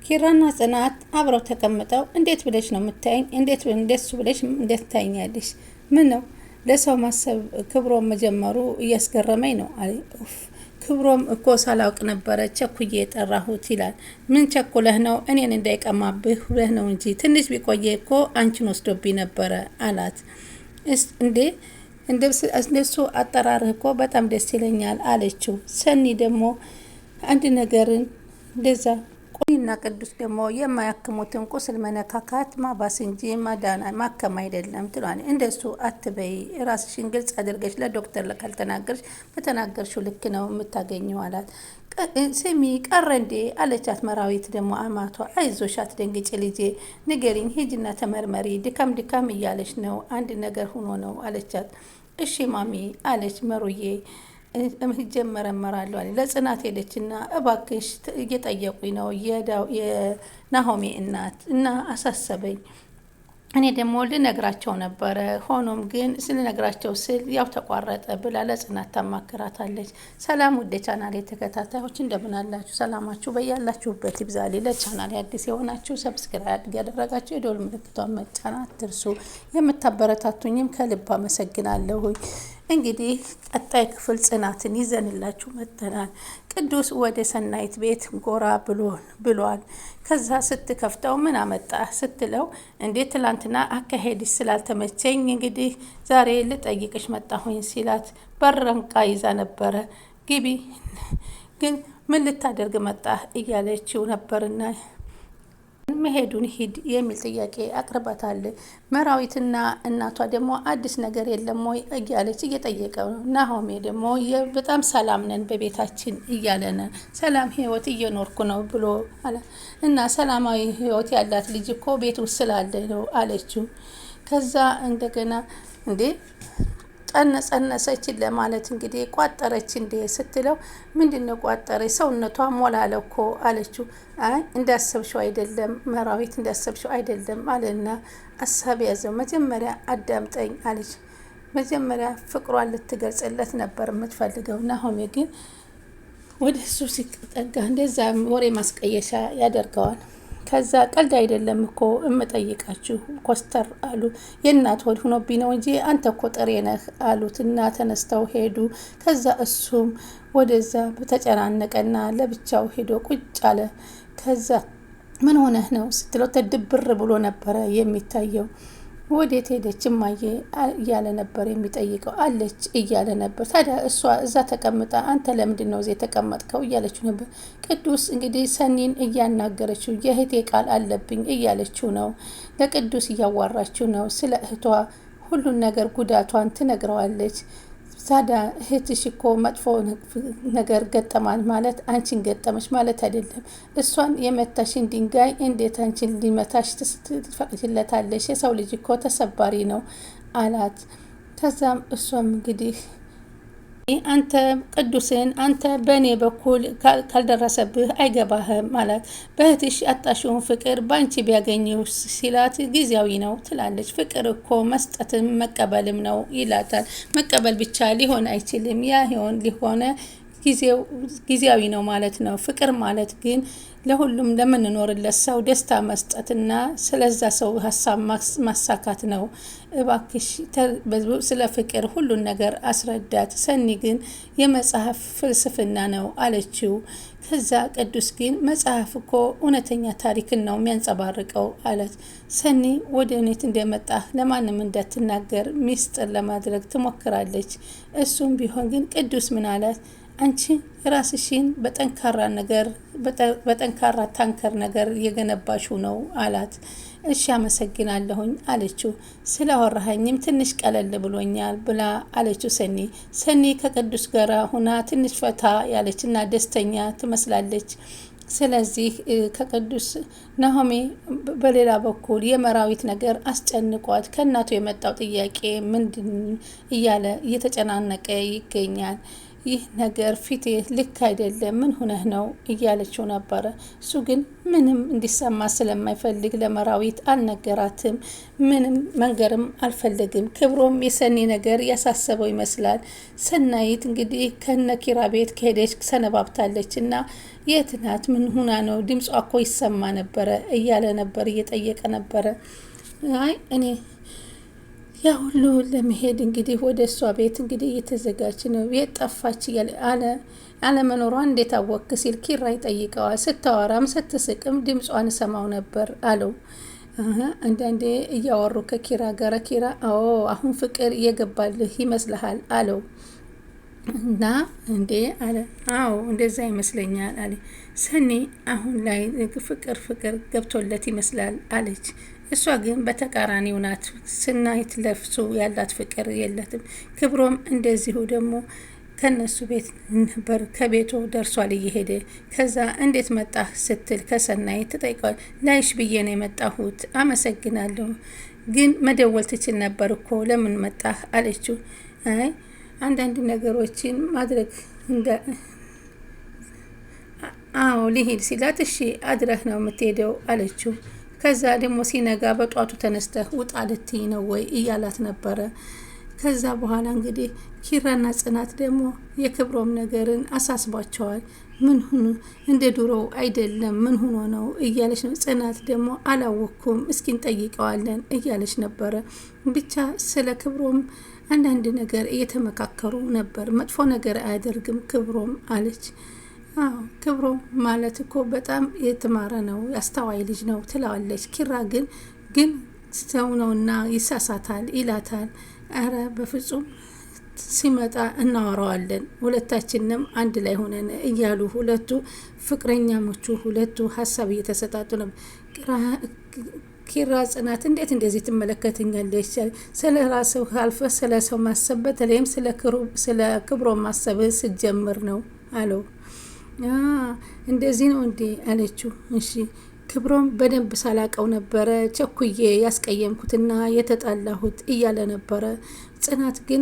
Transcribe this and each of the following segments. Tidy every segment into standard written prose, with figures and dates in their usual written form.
ኪራና ጽናት አብረው ተቀምጠው እንዴት ብለሽ ነው የምታይኝ? እንደሱ ብለሽ እንዴት ታይኛለሽ? ምን ነው ለሰው ማሰብ ክብሮም መጀመሩ እያስገረመኝ ነው አለ። ክብሮም እኮ ሳላውቅ ነበረ ቸኩዬ የጠራሁት ይላል። ምን ቸኩለህ ነው? እኔን እንዳይቀማብህ ብለህ ነው እንጂ ትንሽ ቢቆየ እኮ አንቺን ወስዶብኝ ነበረ አላት። እንዴ እንደሱ አጠራርህ እኮ በጣም ደስ ይለኛል አለችው። ሰኒ ደግሞ አንድ ነገርን እንደዛ ቆይና ቅዱስ ደግሞ የማያክሙትን ቁስል መነካካት ማባስ እንጂ ማዳና ማከም አይደለም ትሏል። እንደሱ አትበይ፣ ራስሽን ግልጽ አድርገሽ ለዶክተር ካልተናገርሽ በተናገርሽው ልክ ነው የምታገኘው አላት። ስሚ ቀረ እንዴ አለቻት። መራዊት ደግሞ አማቷ አይዞሽ አትደንግጭ ልጄ፣ ንገሪኝ፣ ሂጂና ተመርመሪ፣ ድካም እያለች ነው፣ አንድ ነገር ሆኖ ነው አለቻት። እሺ ማሚ አለች መሩዬ እመረመራለሁ አለ። ለጽናት ሄደችና እባክሽ እየጠየቁኝ ነው የናሆሜ እናት እና አሳሰበኝ። እኔ ደግሞ ልነግራቸው ነበረ፣ ሆኖም ግን ስልነግራቸው ስል ያው ተቋረጠ ብላ ለጽናት ታማክራታለች። ሰላም ወደ ቻናሌ ተከታታዮች እንደምን አላችሁ? ሰላማችሁ በያላችሁበት ይብዛልኝ። ለቻናሌ አዲስ የሆናችሁ ሰብስክራይብ ያደረጋችሁ የደወል ምልክቷን መጫን አትርሱ። የምታበረታቱኝም ከልብ አመሰግናለሁ። እንግዲህ ቀጣይ ክፍል ጽናትን ይዘንላችሁ መጥተናል። ቅዱስ ወደ ሰናይት ቤት ጎራ ብሏል። ከዛ ስትከፍተው ምን አመጣ ስትለው እንዴት ትላንትና አካሄድሽ ስላልተመቸኝ እንግዲህ ዛሬ ልጠይቅሽ መጣሁኝ ሲላት በረንቃ ይዛ ነበረ። ግቢ ግን ምን ልታደርግ መጣ እያለችው ነበርና መሄዱን ሂድ የሚል ጥያቄ አቅርበታል። መራዊትና እናቷ ደግሞ አዲስ ነገር የለም ወይ እያለች እየጠየቀው ነው። ናሆሜ ደግሞ በጣም ሰላም ነን በቤታችን እያለ ነው። ሰላም ህይወት እየኖርኩ ነው ብሎ አለ እና ሰላማዊ ህይወት ያላት ልጅ እኮ ቤት ውስጥ ስላለ ነው አለችው። ከዛ እንደገና እንዴ ጸነሰች ለማለት እንግዲህ ቋጠረች እንዴ ስትለው ምንድነው ቋጠረች? ሰውነቷ ሞላለ እኮ አለችው። አይ እንዳሰብሽው አይደለም መራዊት፣ እንዳሰብሽው አይደለም አለና አሳብ ያዘው። መጀመሪያ አዳምጠኝ አለች። መጀመሪያ ፍቅሯን ልትገልጽለት ነበር የምትፈልገው። ናሆሜ ግን ወደ እሱ ሲጠጋ እንደዛ ወሬ ማስቀየሻ ያደርገዋል። ከዛ ቀልድ አይደለም እኮ እምጠይቃችሁ ኮስተር አሉ። የእናት ሆድ ሆኖብኝ ነው እንጂ አንተ እኮ ጥሬ ነህ አሉት እና ተነስተው ሄዱ። ከዛ እሱም ወደዛ በተጨናነቀና ለብቻው ሄዶ ቁጭ አለ። ከዛ ምን ሆነህ ነው ስትለው ተድብር ብሎ ነበረ የሚታየው። ወዴት ሄደች እማዬ እያለ ነበር የሚጠይቀው። አለች እያለ ነበር። ታዲያ እሷ እዛ ተቀምጣ አንተ ለምንድን ነው እዚህ የተቀመጥከው እያለችው ነበር። ቅዱስ እንግዲህ ሰኒን እያናገረችው የእህቴ ቃል አለብኝ እያለችው ነው። ለቅዱስ እያዋራችው ነው። ስለ እህቷ ሁሉን ነገር ጉዳቷን ትነግረዋለች። ታዲያ እህትሽ እኮ መጥፎ ነገር ገጠማል ማለት አንቺን ገጠመች ማለት አይደለም። እሷን የመታሽን ድንጋይ እንዴት አንቺን ሊመታሽ ትፈቅጂለታለሽ? የሰው ልጅ እኮ ተሰባሪ ነው አላት። ከዛም እሷም እንግዲህ አንተ ቅዱስን አንተ በእኔ በኩል ካልደረሰብህ አይገባህም ማለት በእህትሽ አጣሽውን ፍቅር በአንቺ ቢያገኘው ሲላት ጊዜያዊ ነው ትላለች። ፍቅር እኮ መስጠትም መቀበልም ነው ይላታል። መቀበል ብቻ ሊሆን አይችልም። ያ ሊሆነ ጊዜያዊ ነው ማለት ነው። ፍቅር ማለት ግን ለሁሉም ለምንኖርለት ሰው ደስታ መስጠትና ስለዛ ሰው ሀሳብ ማሳካት ነው። እባክሽ ስለ ፍቅር ሁሉን ነገር አስረዳት። ሰኒ ግን የመጽሐፍ ፍልስፍና ነው አለችው። ከዛ ቅዱስ ግን መጽሐፍ እኮ እውነተኛ ታሪክን ነው የሚያንጸባርቀው አለት። ሰኒ ወደ እውነት እንደመጣ ለማንም እንዳትናገር ሚስጥር ለማድረግ ትሞክራለች። እሱም ቢሆን ግን ቅዱስ ምን አላት? አንቺ ራስሽን በጠንካራ ታንከር ነገር የገነባሽው ነው አላት። እሺ አመሰግናለሁኝ አለችው። ስለወራኸኝም ትንሽ ቀለል ብሎኛል ብላ አለችው። ሰኒ ከቅዱስ ጋር ሁና ትንሽ ፈታ ያለችና ደስተኛ ትመስላለች። ስለዚህ ከቅዱስ ናሆሜ በሌላ በኩል የመራዊት ነገር አስጨንቋት ከእናቱ የመጣው ጥያቄ ምንድን እያለ እየተጨናነቀ ይገኛል። ይህ ነገር ፊቴ ልክ አይደለም፣ ምን ሆነህ ነው እያለችው ነበረ። እሱ ግን ምንም እንዲሰማ ስለማይፈልግ ለመራዊት አልነገራትም። ምንም መንገርም አልፈልግም። ክብሮም የሰኒ ነገር ያሳሰበው ይመስላል። ሰናይት እንግዲህ ከነኪራ ቤት ከሄደች ሰነባብታለች እና የት ናት? ምን ሁና ነው? ድምጿ እኮ ይሰማ ነበረ እያለ ነበር፣ እየጠየቀ ነበረ። አይ እኔ ያ ሁሉ ለመሄድ እንግዲህ ወደ እሷ ቤት እንግዲህ እየተዘጋጅ ነው። ቤት ጠፋች አለመኖሯን እንዴት አወክ ሲል ኪራ ይጠይቀዋል። ስታወራም ስትስቅም ድምጿን ሰማው ነበር አለው። አንዳንዴ እያወሩ ከኪራ ጋር ኪራ አሁን ፍቅር እየገባልህ ይመስልሃል አለው። እና እንዴ አለ። አዎ እንደዛ ይመስለኛል አለ። ሰኒ አሁን ላይ ፍቅር ገብቶለት ይመስላል አለች። እሷ ግን በተቃራኒው ናት። ስናይት ለፍሱ ያላት ፍቅር የለትም። ክብሮም እንደዚሁ ደግሞ ከነሱ ቤት ነበር፣ ከቤቱ ደርሷል እየሄደ። ከዛ እንዴት መጣህ ስትል ከሰናይት ትጠይቀዋል። ላይሽ ብዬ ነው የመጣሁት። አመሰግናለሁ፣ ግን መደወል ትችል ነበር እኮ ለምን መጣህ አለችው። አይ አንዳንድ ነገሮችን ማድረግ ሊሄድ ሲላት እሺ አድረህ ነው የምትሄደው አለችው። ከዛ ደግሞ ሲነጋ በጧቱ ተነስተህ ውጣ ልትይ ነው ወይ እያላት ነበረ። ከዛ በኋላ እንግዲህ ኪራና ጽናት ደግሞ የክብሮም ነገርን አሳስቧቸዋል። ምን ሆኖ እንደ ድሮው አይደለም፣ ምን ሆኖ ነው እያለች ነው። ጽናት ደግሞ አላወኩም፣ እስኪ እንጠይቀዋለን እያለች ነበረ። ብቻ ስለ ክብሮም አንዳንድ ነገር እየተመካከሩ ነበር። መጥፎ ነገር አያደርግም ክብሮም አለች። ክብሮም ማለት እኮ በጣም የተማረ ነው፣ አስተዋይ ልጅ ነው ትለዋለች። ኪራ ግን ሰው ነውና ይሳሳታል ይላታል። አረ በፍጹም ሲመጣ እናወራዋለን፣ ሁለታችንም አንድ ላይ ሆነን እያሉ ሁለቱ ፍቅረኛሞቹ ሁለቱ ሀሳብ እየተሰጣጡ ነው። ኪራ ጽናት እንዴት እንደዚህ ትመለከትኛለች? ስለ ራስህ አልፈ ስለ ሰው ማሰብ፣ በተለይም ስለ ክብሮም ማሰብ ስትጀምር ነው አለው። እንደዚህ ነው እንዴ አለችው። እሺ ክብሮም በደንብ ሳላቀው ነበረ ቸኩዬ ያስቀየምኩትና የተጣላሁት እያለ ነበረ። ጽናት ግን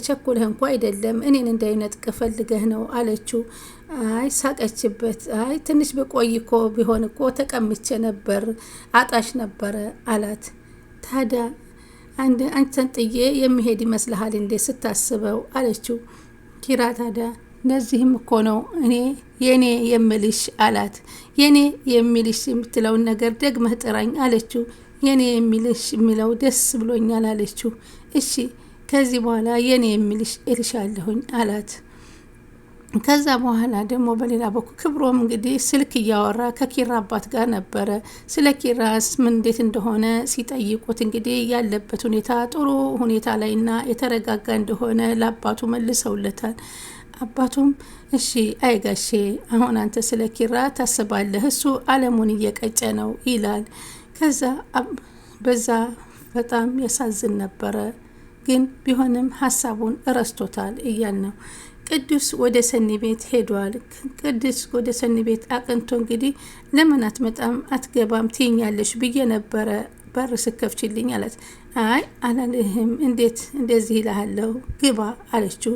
ቸኩለህ እንኳ አይደለም እኔን እንዳይነጥቅ ፈልገህ ነው አለችው። አይ ሳቀችበት። አይ ትንሽ በቆይ እኮ ቢሆን እኮ ተቀምቼ ነበር አጣሽ ነበረ አላት። ታዲያ አንተን ጥዬ የሚሄድ ይመስልሃል እንዴ ስታስበው አለችው። ኪራ ታዲያ እነዚህም እኮ ነው እኔ የኔ የምልሽ አላት። የኔ የሚልሽ የምትለውን ነገር ደግመህ ጥራኝ አለችው። የኔ የሚልሽ የሚለው ደስ ብሎኛል አለችው። እሺ ከዚህ በኋላ የኔ የሚልሽ እልሻለሁኝ አላት። ከዛ በኋላ ደግሞ በሌላ በኩል ክብሮም እንግዲህ ስልክ እያወራ ከኪራ አባት ጋር ነበረ። ስለ ኪራስ ምን እንዴት እንደሆነ ሲጠይቁት እንግዲህ ያለበት ሁኔታ ጥሩ ሁኔታ ላይና የተረጋጋ እንደሆነ ለአባቱ መልሰውለታል። አባቱም እሺ አይጋሼ አሁን አንተ ስለ ኪራ ታስባለህ፣ እሱ አለሙን እየቀጨ ነው ይላል። ከዛ በዛ በጣም ያሳዝን ነበረ፣ ግን ቢሆንም ሀሳቡን እረስቶታል እያል ነው። ቅዱስ ወደ ሰኒ ቤት ሄዷል። ቅዱስ ወደ ሰኒ ቤት አቅንቶ እንግዲህ ለምን አትመጣም አትገባም ትይኛለሽ ብዬ ነበረ በር ስከፍችልኝ አላት። አይ አላልህም፣ እንዴት እንደዚህ ይልሃለሁ ግባ አለችው።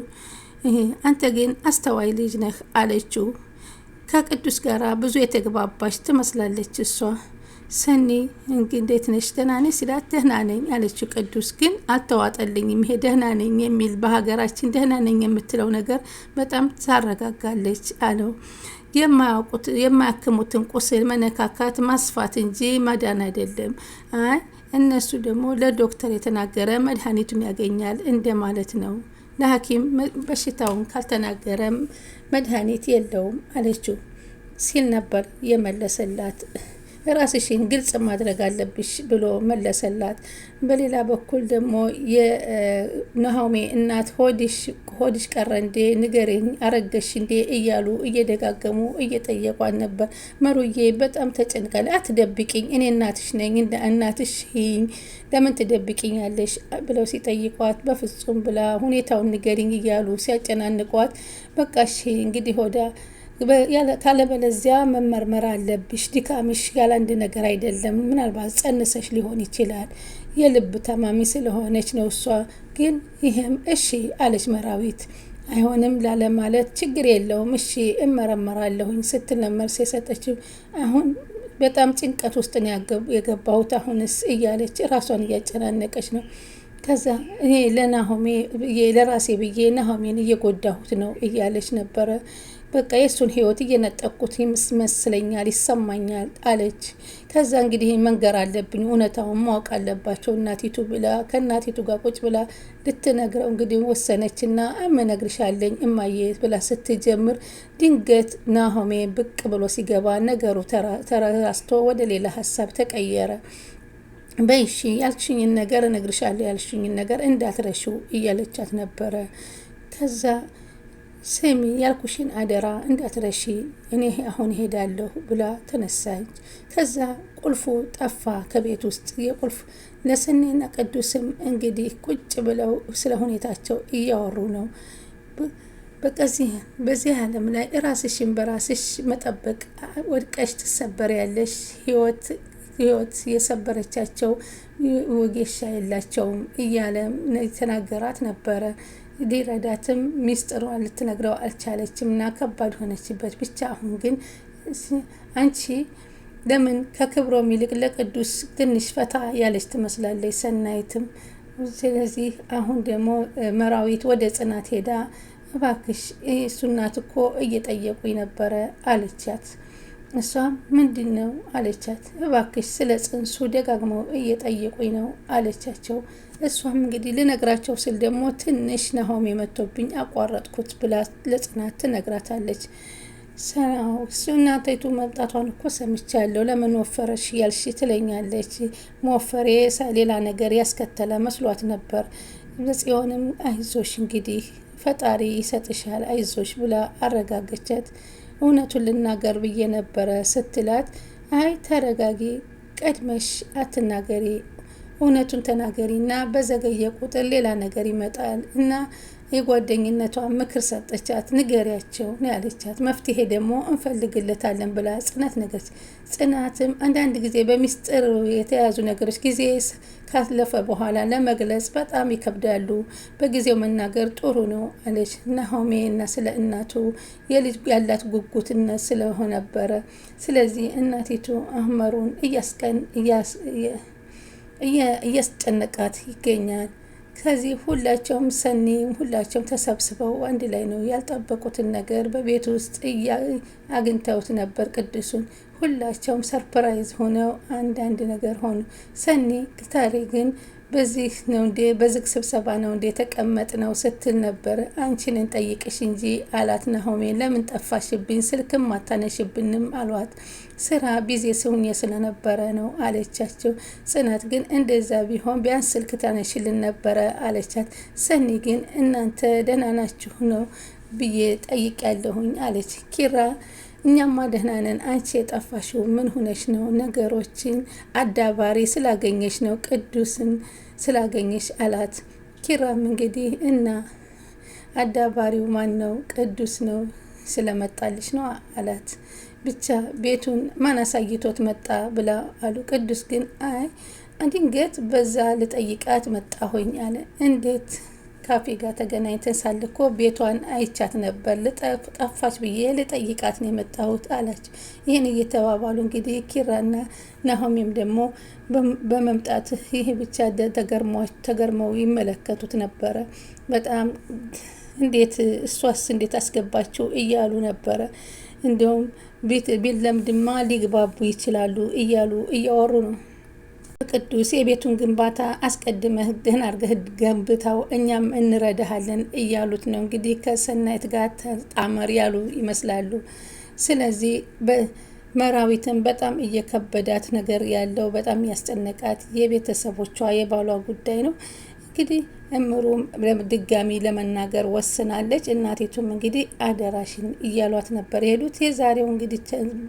አንተ ግን አስተዋይ ልጅ ነህ አለችው። ከቅዱስ ጋራ ብዙ የተግባባች ትመስላለች እሷ። ሰኒ እንዴት ነሽ ደህና ነሽ ሲላት ደህና ነኝ አለችው። ቅዱስ ግን አልተዋጠልኝም ይሄ ደህና ነኝ የሚል በሀገራችን ደህና ነኝ የምትለው ነገር በጣም ታረጋጋለች አለው። የማያክሙትን ቁስል መነካካት ማስፋት እንጂ ማዳን አይደለም። አይ እነሱ ደግሞ ለዶክተር የተናገረ መድኃኒቱን ያገኛል እንደማለት ነው። ለሐኪም በሽታውን ካልተናገረ መድኃኒት የለውም አለችው ሲል ነበር የመለሰላት። ራስሽን ግልጽ ማድረግ አለብሽ ብሎ መለሰላት። በሌላ በኩል ደግሞ የናሆሜ እናት ሆድሽ ቀረ እንዴ ንገረኝ፣ አረገሽ እንዴ እያሉ እየደጋገሙ እየጠየቋት ነበር። መሩዬ በጣም ተጨንቃለች። አትደብቂኝ፣ እኔ እናትሽ ነኝ፣ እናትሽ ሂኝ፣ ለምን ትደብቂኛለሽ ብለው ሲጠይቋት በፍጹም ብላ ሁኔታውን ንገሪኝ እያሉ ሲያጨናንቋት በቃ እሺ እንግዲህ ሆዳ ካለበለዚያ መመርመር አለብሽ፣ ድካምሽ ያለ አንድ ነገር አይደለም፣ ምናልባት ጸንሰሽ ሊሆን ይችላል፣ የልብ ታማሚ ስለሆነች ነው እሷ ግን ይህም እሺ አለች መራዊት። አይሆንም ላለ ማለት ችግር የለውም እሺ እመረመራለሁኝ ስትል መልስ የሰጠችው። አሁን በጣም ጭንቀት ውስጥ ነው የገባሁት አሁንስ እያለች ራሷን እያጨናነቀች ነው። ከዛ እኔ ለናሆሜ ለራሴ ብዬ ናሆሜን እየጎዳሁት ነው እያለች ነበረ። በቃ የእሱን ህይወት እየነጠቅኩት ይመስለኛል ይሰማኛል አለች። ከዛ እንግዲህ መንገር አለብኝ እውነታውን ማወቅ አለባቸው እናቲቱ ብላ ከእናቲቱ ጋር ቁጭ ብላ ልትነግረው እንግዲህ ወሰነችና እመነግርሻለኝ እማዬ ብላ ስትጀምር ድንገት ናሆሜ ብቅ ብሎ ሲገባ ነገሩ ተረስቶ ወደ ሌላ ሀሳብ ተቀየረ። በይሺ ያልሽኝን ነገር እነግርሻለሁ ያልሽኝን ነገር እንዳትረሺው እያለቻት ነበረ። ከዛ ስሚ ያልኩሽን አደራ እንዳትረሺ እኔ አሁን ሄዳለሁ ብላ ተነሳች። ከዛ ቁልፉ ጠፋ ከቤት ውስጥ የቁልፍ ለሰኔና ቅዱስም እንግዲህ ቁጭ ብለው ስለ ሁኔታቸው እያወሩ ነው። በዚህ ዓለም ላይ ራስሽን በራስሽ መጠበቅ ወድቀሽ ትሰበሪያለሽ። ህይወት የሰበረቻቸው ወጌሻ የላቸውም እያለ የተናገራት ነበረ። ሊረዳትም ሚስጥሯን ልትነግረው አልቻለችም እና ከባድ ሆነችበት። ብቻ አሁን ግን አንቺ ለምን ከክብሮም ይልቅ ለቅዱስ ትንሽ ፈታ ያለች ትመስላለች ሰናይትም። ስለዚህ አሁን ደግሞ መራዊት ወደ ጽናት ሄዳ እባክሽ እሱ እናት እኮ እየጠየቁኝ ነበረ አለቻት። እሷም ምንድን ነው አለቻት። እባክሽ ስለ ጽንሱ ደጋግመው እየጠየቁኝ ነው አለቻቸው። እሷም እንግዲህ ልነግራቸው ስል ደግሞ ትንሽ ናሆም የመቶብኝ አቋረጥኩት ብላ ለጽናት ትነግራታለች። እሱ እናቴቱ መምጣቷን እኮ ሰምቻለሁ ለምን ወፈረሽ ያልሽ ትለኛለች። መወፈሬ ሌላ ነገር ያስከተለ መስሏት ነበር። ጽዮንም አይዞሽ እንግዲህ ፈጣሪ ይሰጥሻል አይዞሽ ብላ አረጋገቻት። እውነቱን ልናገር ብዬ ነበረ ስትላት፣ አይ ተረጋጊ፣ ቀድመሽ አትናገሪ፣ እውነቱን ተናገሪ እና በዘገየ ቁጥር ሌላ ነገር ይመጣል እና የጓደኝነቷን ምክር ሰጠቻት። ንገሪያቸው ነው ያለቻት። መፍትሄ ደግሞ እንፈልግለታለን ብላ ጽናት ነገረች። ጽናትም አንዳንድ ጊዜ በሚስጥር የተያዙ ነገሮች ጊዜ ካለፈ በኋላ ለመግለጽ በጣም ይከብዳሉ፣ በጊዜው መናገር ጥሩ ነው አለች። ናሆሜ እና ስለ እናቱ የልጅ ያላት ጉጉትነት ስለሆነ ነበረ። ስለዚህ እናቲቱ አህመሩን እያስጨነቃት ይገኛል። ከዚህ ሁላቸውም ሰኔም ሁላቸውም ተሰብስበው አንድ ላይ ነው። ያልጠበቁትን ነገር በቤት ውስጥ አግኝተውት ነበር ቅዱሱን። ሁላቸውም ሰርፕራይዝ ሆነው አንዳንድ ነገር ሆኑ። ሰኔ ታሪ ግን በዚህ ነው እንዴ በዝግ ስብሰባ ነው እንዴ ተቀመጥ ነው ስትል ነበር። አንቺን እንጠይቅሽ እንጂ አላት ናሆሜ። ለምን ጠፋሽብኝ? ስልክም አታነሽብንም አሏት። ስራ ቢዚ ሲሆን ስለነበረ ነው አለቻቸው። ጽናት ግን እንደዛ ቢሆን ቢያንስ ስልክ ታነሽልን ነበረ አለቻት። ሰኒ ግን እናንተ ደህና ናችሁ ነው ብዬ ጠይቅ ያለሁኝ አለች። ኪራ እኛማ ደህና ነን፣ አንቺ የጠፋሽው ምን ሆነሽ ነው? ነገሮችን አዳባሪ ስላገኘሽ ነው፣ ቅዱስን ስላገኘሽ አላት። ኪራም እንግዲህ እና አዳባሪው ማን ነው? ቅዱስ ነው ስለመጣልሽ ነው አላት። ብቻ ቤቱን ማን አሳይቶት መጣ ብላ አሉ። ቅዱስ ግን አይ ድንገት በዛ ልጠይቃት መጣሁኝ አለ። እንዴት? ካፌ ጋር ተገናኝተን ሳልኮ ቤቷን አይቻት ነበር፣ ጠፋች ብዬ ልጠይቃት ነው የመጣሁት አላች። ይህን እየተባባሉ እንግዲህ ኪራና ናሆሜም ደግሞ በመምጣት ይህ ብቻ ተገርመው ይመለከቱት ነበረ። በጣም እንዴት እሷስ እንዴት አስገባችው እያሉ ነበረ። እንዲሁም ቢለምድማ ሊግባቡ ይችላሉ እያሉ እያወሩ ነው። ቅዱስ የቤቱን ግንባታ አስቀድመህ ደህና አድርገህ ገንብታው እኛም እንረዳሃለን እያሉት ነው። እንግዲህ ከሰናይት ጋር ተጣመር ያሉ ይመስላሉ። ስለዚህ መራዊትን በጣም እየከበዳት ነገር ያለው በጣም ያስጨነቃት የቤተሰቦቿ የባሏ ጉዳይ ነው። እንግዲህ እምሩም ድጋሚ ለመናገር ወስናለች። እናቲቱም እንግዲህ አደራሽን እያሏት ነበር የሄዱት። የዛሬው እንግዲህ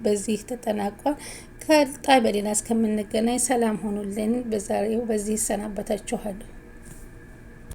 በዚህ ተጠናቋል። ከጣይ በሌላ እስከምንገናኝ ሰላም ሆኑልን። በዛሬው በዚህ ይሰናበታችኋለሁ።